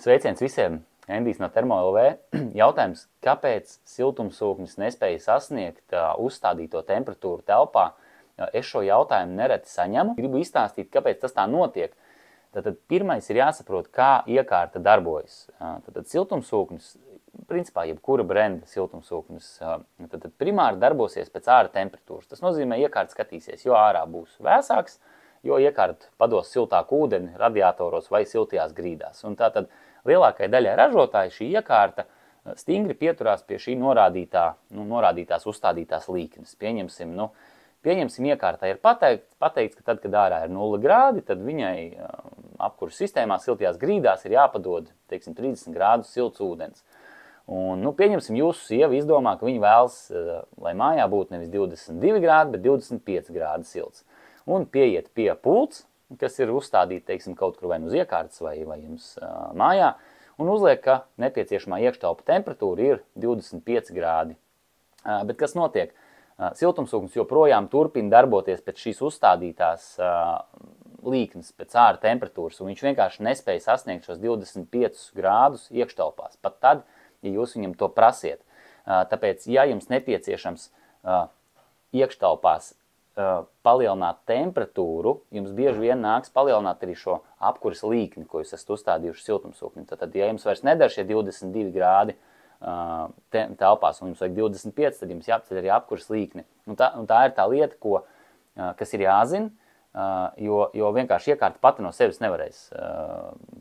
Sveiciens visiem! Endijs no Termo.lv. Jautājums, kāpēc siltumsūknis nespēja sasniegt uzstādīto temperatūru telpā? Es šo jautājumu nereti saņemu. Gribu izstāstīt, kāpēc tas tā notiek. Tātad pirmais ir jāsaprot, kā iekārta darbojas. Tātad siltumsūknis, principā jebkura brenda siltumsūknis, tātad primāri darbosies pēc ārā temperatūras. Tas nozīmē, iekārta skatīsies, jo ārā būs vēsāks, jo iekārta pados siltāku ūdeni radiatoros vai siltajās grīdās. Un tātad lielākai daļai ražotāji šī iekārta stingri pieturās pie šī norādītās uzstādītās līknes. Pieņemsim, iekārtai ir pateikts, ka tad, kad ārā ir 0 grādi, tad viņai apkuras sistēmā siltajās grīdās ir jāpadod, teiksim, 30 grādus silts ūdens. Un, pieņemsim, jūsu sieva izdomā, ka viņa vēlas, lai mājā būtu nevis 22 grādi, bet 25 grādi silts. Un pieiet pie pults, kas ir uzstādīti, teiksim, kaut kur vai uz iekārtas vai jums mājā, un uzliek, ka nepieciešamā iekštelpa temperatūra ir 25 grādi. Bet kas notiek? Siltumsūknis joprojām turpina darboties pēc šīs uzstādītās līknes, pēc ārā temperatūras, un viņš vienkārši nespēja sasniegt šos 25 grādus iekštelpās, pat tad, ja jūs viņam to prasiet. Tāpēc, ja jums nepieciešams iekštelpās palielināt temperatūru, jums bieži vien nāks palielināt arī šo apkuras līkni, ko jūs esat uzstādījuši siltumsūknim. Tad, ja jums vairs nedara šie 22 grādi telpās un jums vajag 25, tad jums jāapceļ arī apkuras līkni. Un tā ir tā lieta, kas ir jāzina, jo vienkārši iekārta pati no sevis nevarēs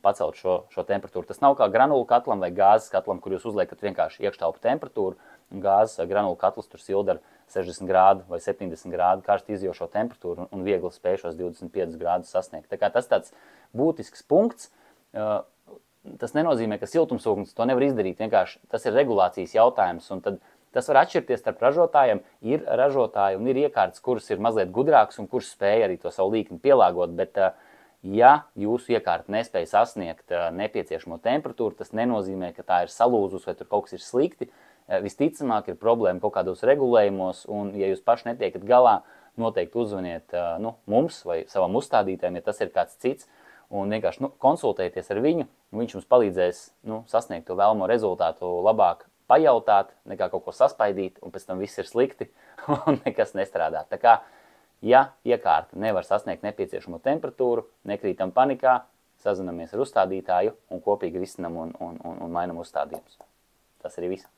pacelt šo temperatūru. Tas nav kā granulu katlam vai gāzes katlam, kur jūs uzliekat vienkārši iekštelpu temperatūru, un gāzes granulu katls tur silda ar 60 grādu vai 70 grādu karstu izjošo temperatūru un viegli spēj šos 25 grādus sasniegt. Tā kā tas tāds būtisks punkts. Tas nenozīmē, ka siltumsūknis to nevar izdarīt. Vienkārši tas ir regulācijas jautājums, un tad tas var atšķirties starp ražotājiem. Ir ražotāji un ir iekārtas, kuras ir mazliet gudrākas un kuras spēja arī to savu līkni pielāgot, bet ja jūsu iekārta nespēja sasniegt nepieciešamo temperatūru, tas nenozīmē, ka tā ir salūzus vai tur kaut kas ir slikti. Visticamāk ir problēma kaut kādos regulējumos, un ja jūs paši netiekat galā, noteikti uzvaniet mums vai savam uzstādītājiem, ja tas ir kāds cits, un vienkārši konsultējieties ar viņu, un viņš jums palīdzēs sasniegt to vēlamo rezultātu labāk pajautāt, nekā kaut ko saspaidīt, un pēc tam viss ir slikti, un nekas nestrādā. Tā kā, ja iekārta nevar sasniegt nepieciešamo temperatūru, nekrītam panikā, sazinamies ar uzstādītāju un kopīgi risinam un mainam uzstādījumus. Tas arī viss.